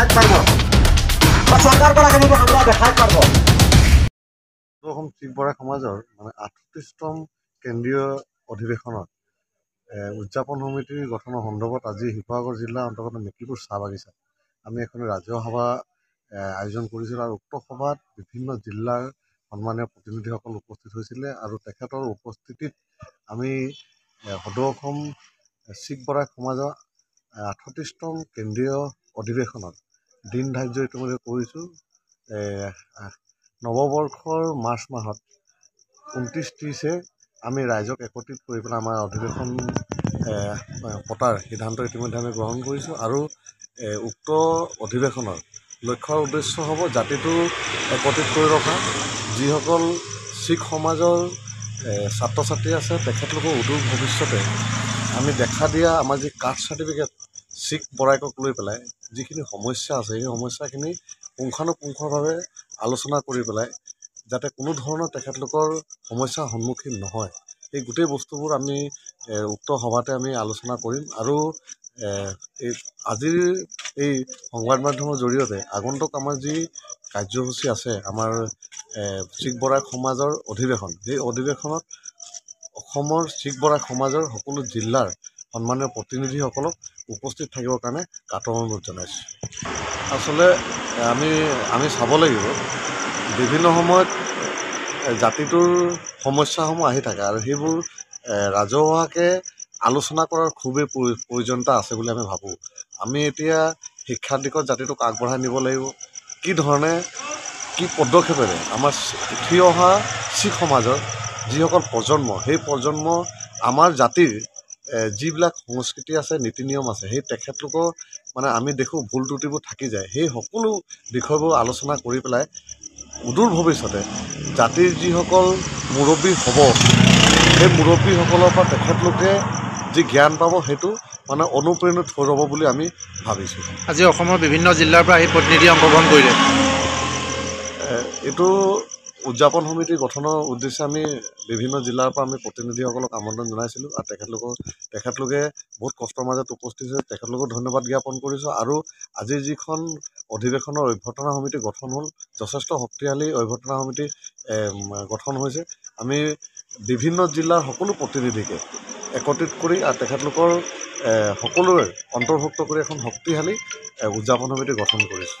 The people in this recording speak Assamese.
দেখাত পাৰব বা সৰকাৰ কৰা কেনেকৈ আমৰা দেখাত পাৰব অসম শিখ বৰা সমাজৰ মানে ৩৮তম কেন্দ্ৰীয় অধিৱেশনত উদযাপন সমিতিৰ গঠনৰ সন্দৰ্ভত আজি শিৱসাগৰ জিলাৰ অন্তৰ্গত মেকিপুৰ চাহ বাগিচাত আমি এখন ৰাজহুৱা সভা আয়োজন কৰিছিলোঁ আৰু উক্ত সভাত বিভিন্ন জিলাৰ সন্মানীয় প্ৰতিনিধিসকল উপস্থিত হৈছিলে আৰু তেখেতৰ উপস্থিতিত আমি সদৌ অসম শিখ বৰা সমাজৰ ৩৮তম কেন্দ্ৰীয় অধিৱেশনত দিন ধাৰ্য ইতিমধ্যে কৰিছোঁ। নৱবৰ্ষৰ মাৰ্চ মাহত ২৯-৩০ আমি ৰাইজক একত্ৰিত কৰি পেলাই আমাৰ অধিৱেশন পতাৰ সিদ্ধান্ত ইতিমধ্যে আমি গ্ৰহণ কৰিছোঁ আৰু উক্ত অধিৱেশনৰ লক্ষ্যৰ উদ্দেশ্য হ'ব জাতিটো একত্ৰিত কৰি ৰখা। যিসকল শিখ সমাজৰ ছাত্ৰ ছাত্ৰী আছে তেখেতলোকৰ অদূৰ ভৱিষ্যতে আমি দেখা দিয়া আমাৰ যি কাষ্ট চাৰ্টিফিকেট শিখ বৰাইকক লৈ পেলাই যিখিনি সমস্যা আছে সেই সমস্যাখিনি পুংখানুপুংখভাৱে আলোচনা কৰি পেলাই যাতে কোনো ধৰণৰ তেখেতলোকৰ সমস্যাৰ সন্মুখীন নহয় এই গোটেই বস্তুবোৰ আমি উক্ত সভাতে আমি আলোচনা কৰিম আৰু আজিৰ এই সংবাদ মাধ্যমৰ জৰিয়তে আগন্তুক আমাৰ যি কাৰ্যসূচী আছে আমাৰ শিখ বৰা সমাজৰ অধিৱেশন সেই অধিৱেশনত অসমৰ শিখ বৰা সমাজৰ সকলো জিলাৰ সন্মানীয় প্ৰতিনিধিসকলক উপস্থিত থাকিবৰ কাৰণে কাটৰ অনুৰোধ জনাইছোঁ। আচলতে আমি চাব লাগিব বিভিন্ন সময়ত জাতিটোৰ সমস্যাসমূহ আহি থাকে আৰু সেইবোৰ ৰাজহুৱাকৈ আলোচনা কৰাৰ খুবেই প্ৰয়োজনীয়তা আছে বুলি আমি ভাবোঁ। আমি এতিয়া শিক্ষাৰ দিশত জাতিটোক আগবঢ়াই নিব লাগিব কি ধৰণে কি পদক্ষেপেৰে আমাৰ উঠি অহা শিখ সমাজৰ যিসকল প্ৰজন্ম সেই প্ৰজন্ম আমাৰ জাতিৰ যিবিলাক সংস্কৃতি আছে নীতি নিয়ম আছে সেই তেখেতলোকৰ মানে আমি দেখোঁ ভুল ত্ৰুটিবোৰ থাকি যায় সেই সকলো বিষয়বোৰ আলোচনা কৰি পেলাই অদূৰ ভৱিষ্যতে জাতিৰ যিসকল মুৰব্বী হ'ব সেই মুৰব্বীসকলৰ পৰা তেখেতলোকে যি জ্ঞান পাব সেইটো মানে অনুপ্ৰেৰণিত হৈ ৰ'ব বুলি আমি ভাবিছোঁ। আজি অসমৰ বিভিন্ন জিলাৰ পৰা আহি প্ৰতিনিধি অংশগ্ৰহণ কৰিলে। এইটো উদযাপন সমিতি গঠনৰ উদ্দেশ্যে আমি বিভিন্ন জিলাৰ পৰা আমি প্ৰতিনিধিসকলক আমন্ত্ৰণ জনাইছিলোঁ আৰু তেখেতলোকে বহুত কষ্টৰ মাজত উপস্থিত হৈছে তেখেতলোকক ধন্যবাদ জ্ঞাপন কৰিছোঁ আৰু আজিৰ যিখন অধিৱেশনৰ অভ্যৰ্থনা সমিতি গঠন হ'ল যথেষ্ট শক্তিশালী অভ্যৰ্থনা সমিতি গঠন হৈছে। আমি বিভিন্ন জিলাৰ সকলো প্ৰতিনিধিকে একত্ৰিত কৰি আৰু তেখেতলোকৰ সকলোৰে অন্তৰ্ভুক্ত কৰি এখন শক্তিশালী উদযাপন সমিতি গঠন কৰিছোঁ।